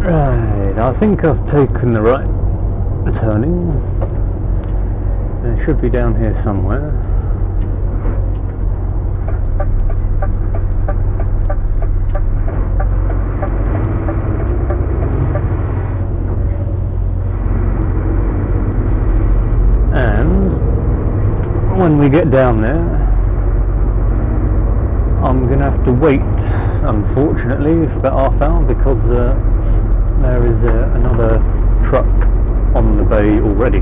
Right, I think I've taken the right turning. It should be down here somewhere. And when we get down there, I'm going to have to wait, unfortunately, for about half hour because there is another truck on the bay already.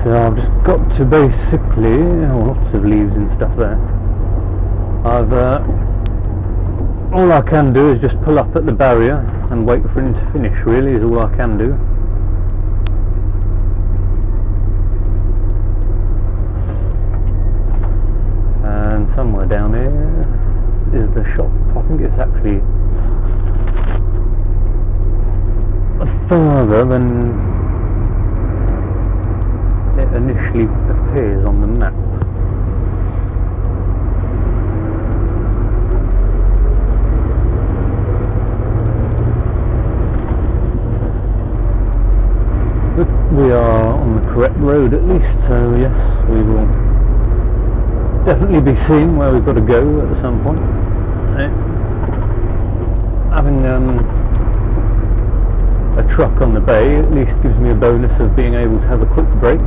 So I've just got to basically, lots of leaves and stuff there. All I can do is just pull up at the barrier and wait for him to finish, really, is all I can do. And somewhere down here is the shop. I think it's actually further than it initially appears on the map. But we are on the correct road at least, so yes, we will definitely be seeing where we've got to go at some point. Having a truck on the bay at least gives me a bonus of being able to have a quick break.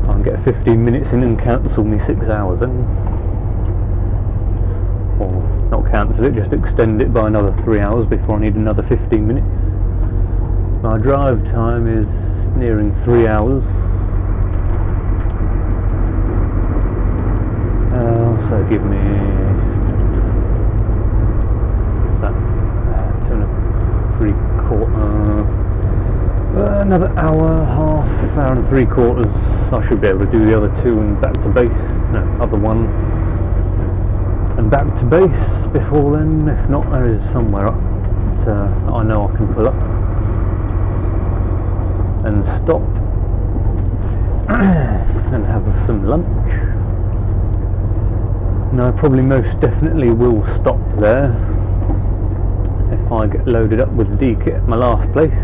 I can get 15 minutes in and cancel me 6 hours in. Or not cancel it, just extend it by another 3 hours before I need another 15 minutes. My drive time is nearing 3 hours. So give me another hour, hour and 3/4. I should be able to do the other two and back to base. No, other one and back to base before then. If not, there is somewhere up that I know I can pull up and stop and have some lunch. No, I probably most definitely will stop there if I get loaded up with D-kit at my last place,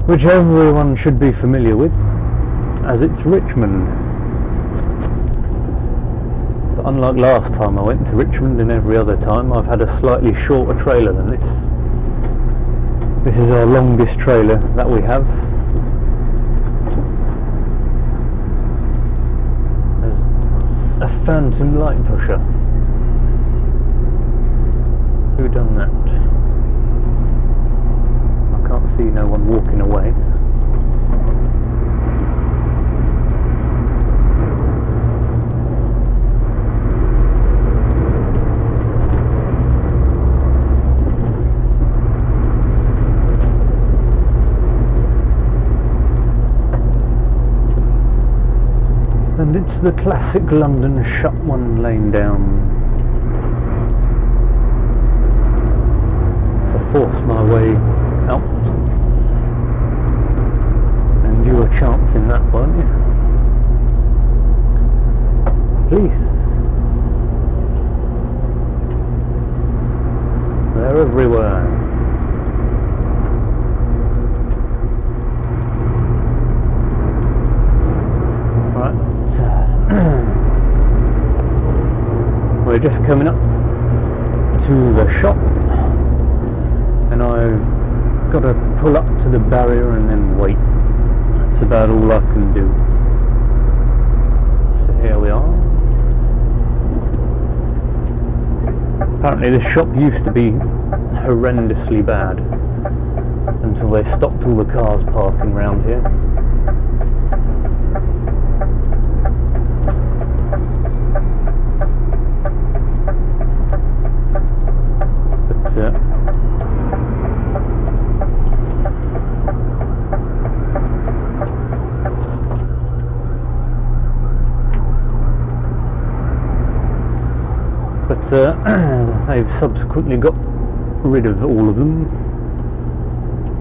which everyone should be familiar with, as it's Richmond. But unlike last time I went to Richmond and every other time, I've had a slightly shorter trailer than this. This is our longest trailer that we have. A phantom light pusher. Who done that? I can't see no one walking away. And it's the classic London shut one lane down to force my way out. And you a chance in that, won't you? Police. They're everywhere. We're just coming up to the shop and I've got to pull up to the barrier and then wait. That's about all I can do. So here we are. Apparently this shop used to be horrendously bad until they stopped all the cars parking around here. But they've subsequently got rid of all of them,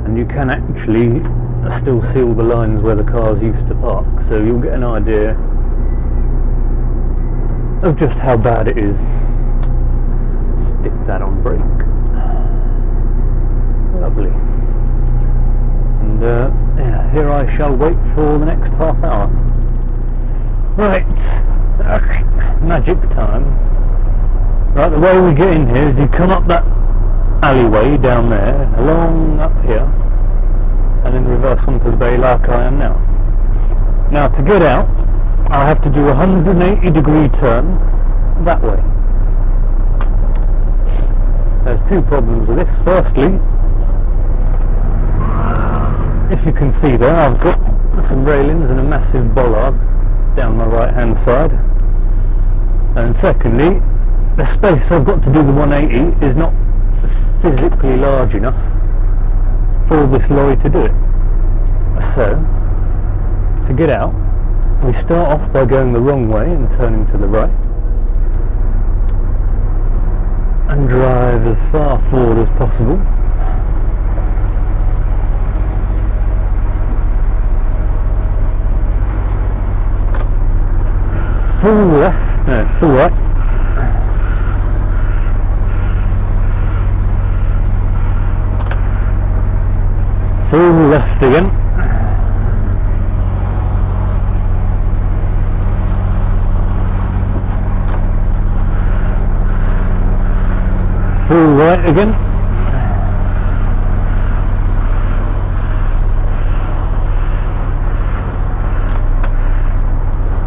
and you can actually still see all the lines where the cars used to park, so you'll get an idea of just how bad it is. Stick that on brake. Lovely. And yeah, here I shall wait for the next half hour. Right, magic time. Right, the way we get in here is you come up that alleyway down there, along up here, and then reverse onto the bay like I am now. Now to get out, I have to do a 180-degree turn that way. There's two problems with this. Firstly, if you can see there, I've got some railings and a massive bollard down my right hand side. And secondly, the space I've got to do the 180 is not physically large enough for this lorry to do it. So, to get out, we start off by going the wrong way and turning to the right, and drive as far forward as possible. Full left, no, full right. Full left again. Full right again.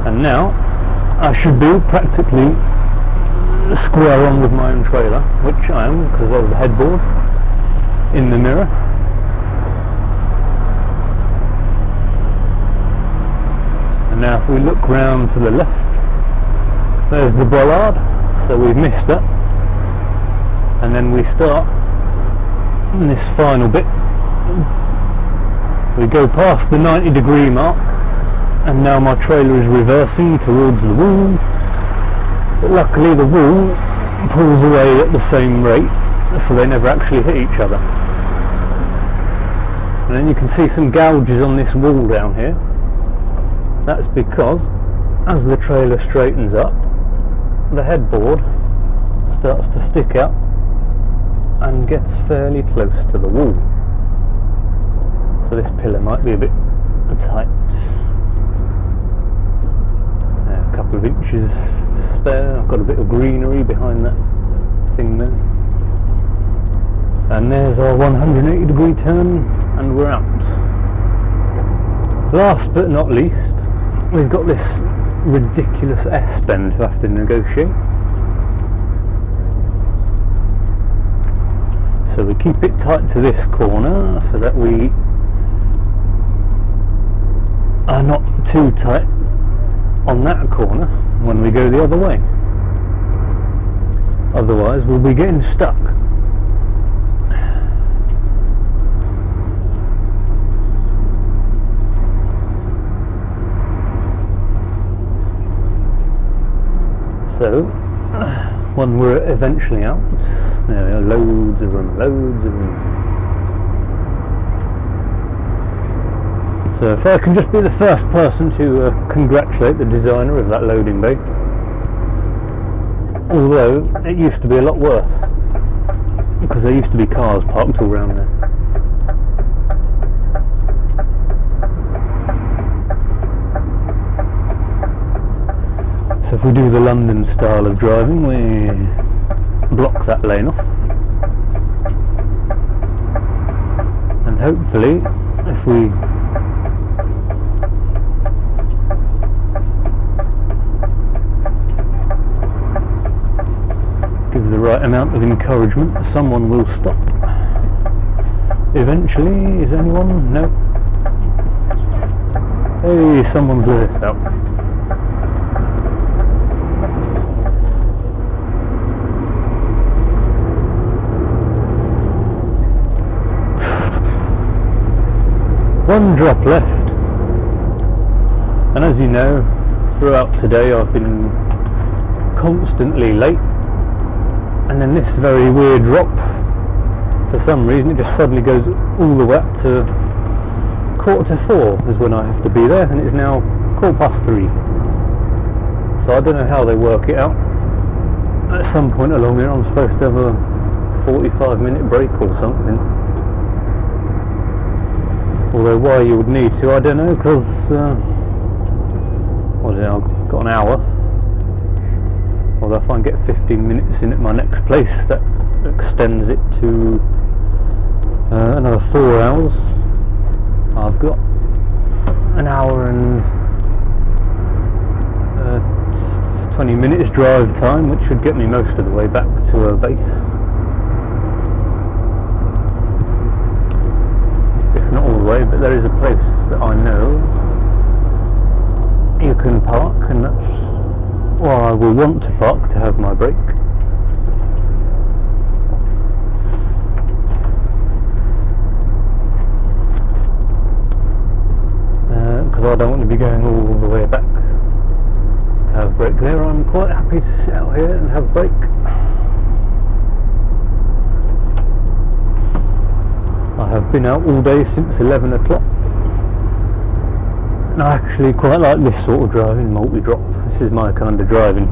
And now I should be practically square on with my own trailer, which I am because there's the headboard in the mirror. And now if we look round to the left, there's the bollard, so we've missed that. And then we start in this final bit. We go past the 90-degree mark, and now my trailer is reversing towards the wall, but luckily the wall pulls away at the same rate, so they never actually hit each other. And then you can see some gouges on this wall down here. That's because as the trailer straightens up, the headboard starts to stick out and gets fairly close to the wall. So this pillar might be a bit tight. A couple of inches to spare. I've got a bit of greenery behind that thing there. And there's our 180-degree turn, and we're out. Last but not least, we've got this ridiculous S-bend to have to negotiate. So we keep it tight to this corner so that we are not too tight on that corner when we go the other way. Otherwise we'll be getting stuck. So when we're eventually out, there are loads of them, loads of them. So if I can just be the first person to congratulate the designer of that loading bay. Although it used to be a lot worse, because there used to be cars parked all around there. So if we do the London style of driving, we block that lane off, and hopefully if we give the right amount of encouragement, someone will stop eventually. Is anyone? No. Hey, someone's let us out. One drop left, and as you know, throughout today I've been constantly late, and then this very weird drop, for some reason it just suddenly goes all the way up to 3:45 is when I have to be there, and it's now 3:15. So I don't know how they work it out. At some point along there I'm supposed to have a 45-minute break or something. Although why you would need to, I don't know, because I've got an hour. Although if I can get 15 minutes in at my next place, that extends it to another 4 hours. I've got an hour and 20 minutes drive time, which should get me most of the way back to a base. If not all the way, but there is a place that I know you can park, and that's where I will want to park to have my break. Because I don't want to be going all the way back to have a break there. I'm quite happy to sit out here and have a break. I have been out all day since 11 o'clock. And I actually quite like this sort of driving, multi-drop. This is my kind of driving.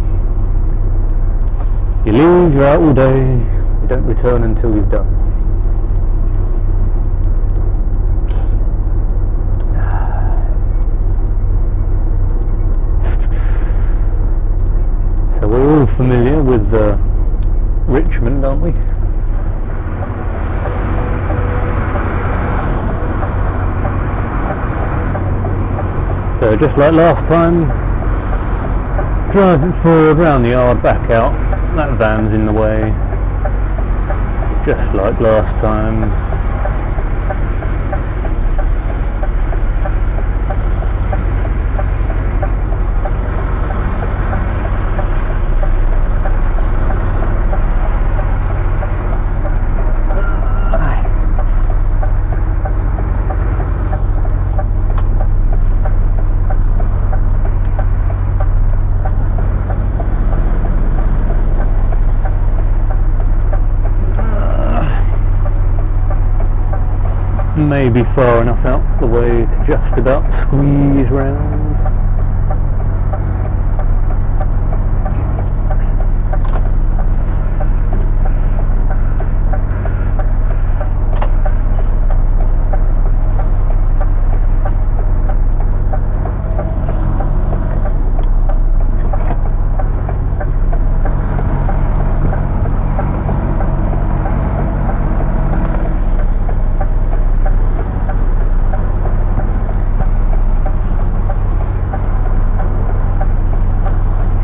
You leave, you're out all day, you don't return until you've done. So we're all familiar with Richmond, aren't we? So just like last time, driving forward round the yard, back out, that van's in the way, just like last time. Maybe far enough out the way to just about squeeze round.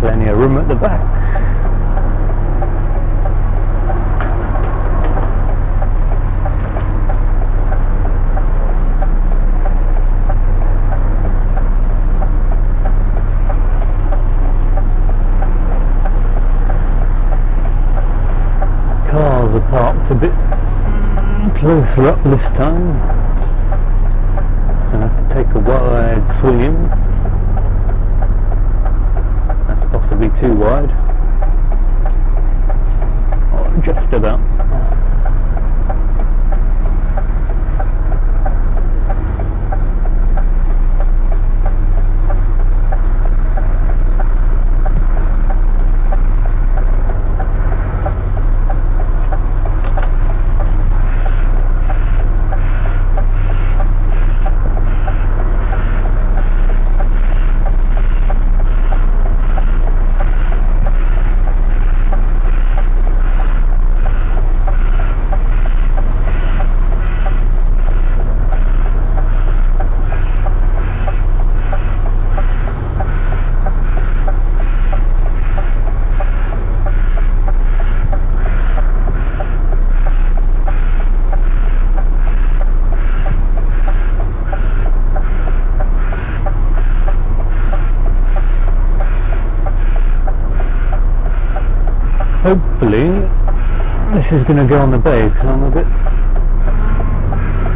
Plenty of room at the back. Cars are parked a bit closer up this time, so I have to take a wide swing in. Possibly too wide, or just about. Hopefully this is going to go on the bay, because I'm a bit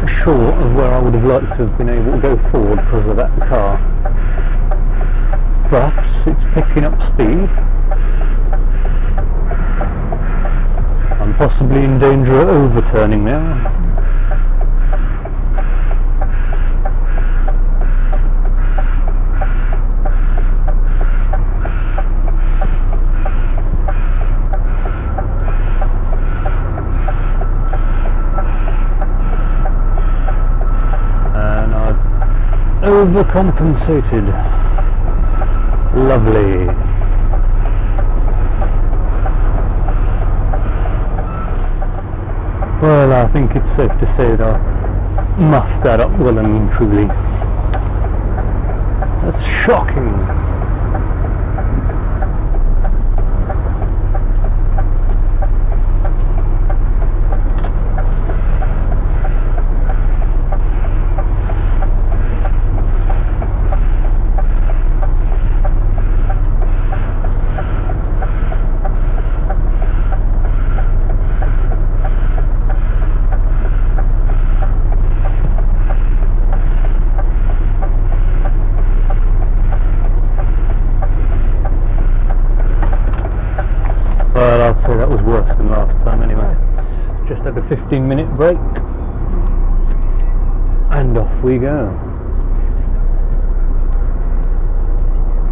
short of where I would have liked to have been able to go forward because of that car. But it's picking up speed. I'm possibly in danger of overturning now. overcompensated. Lovely. Well, I think it's safe to say that I've muffed that up well and truly. That's shocking. Well, I'd say that was worse than last time anyway. Just had a 15-minute break and off we go.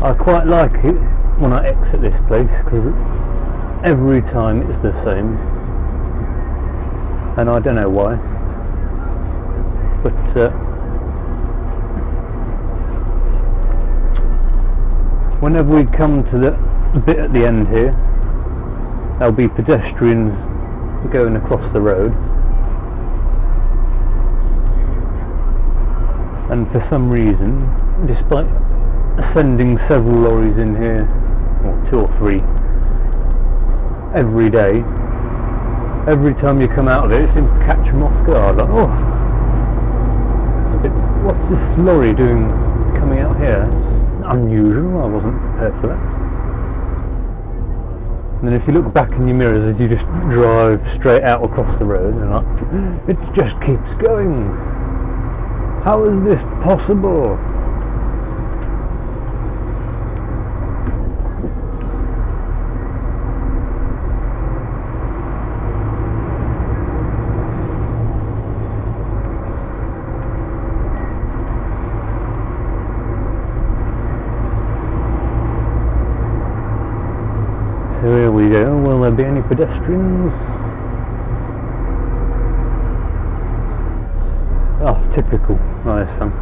I quite like it when I exit this place because every time it's the same, and I don't know why, but whenever we come to the bit at the end here, there'll be pedestrians going across the road, and for some reason, despite sending several lorries in here, or 2 or 3 every day, every time you come out of it, it seems to catch them off guard. Like, oh, it's a bit, what's this lorry doing coming out here? It's unusual, I wasn't prepared for that. And then if you look back in your mirrors as you just drive straight out across the road, and like, it just keeps going. How is this possible? So here we go. Will there be any pedestrians? Oh, typical. Oh, there's some.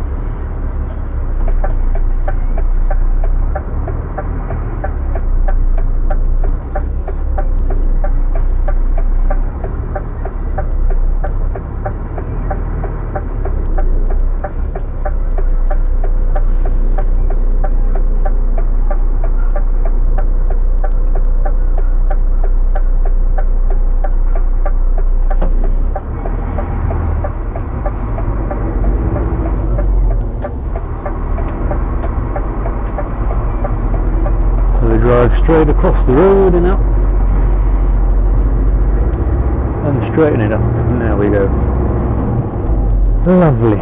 Drive straight across the road and out, and straighten it up, and there we go. Lovely.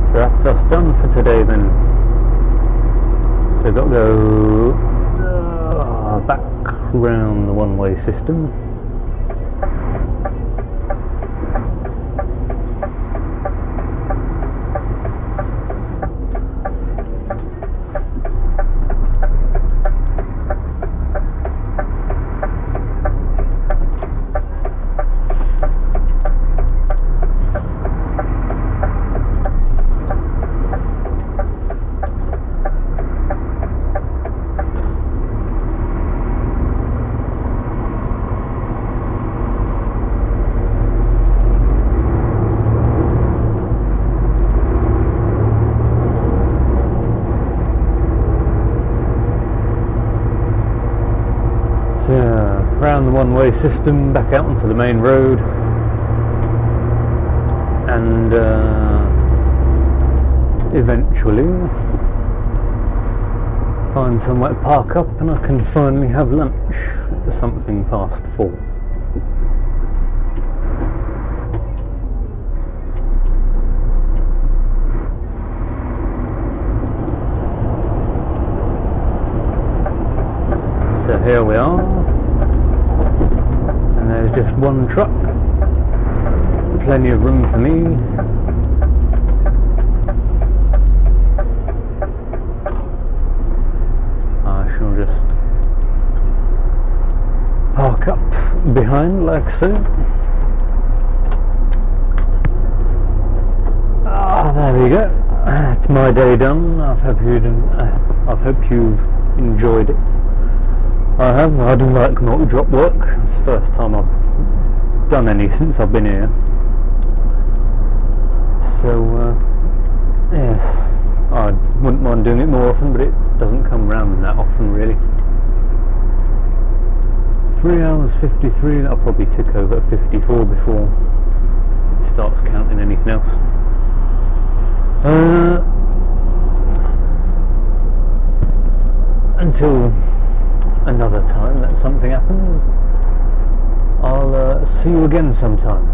So that's us done for today then. So got to go back round the one-way system. Around the one-way system, back out onto the main road, and eventually find somewhere to park up, and I can finally have lunch at something past 4. So here we are. There's just one truck, plenty of room for me. I shall just park up behind, like so. Ah, there we go. It's my day done. I hope you've enjoyed it. I have. I do like multi-drop work. It's the first time I've done any since I've been here. So yes, I wouldn't mind doing it more often, but it doesn't come round that often really. 3 hours 53, that'll probably tick over at 54 before it starts counting anything else. Until another time that something happens, I'll see you again sometime.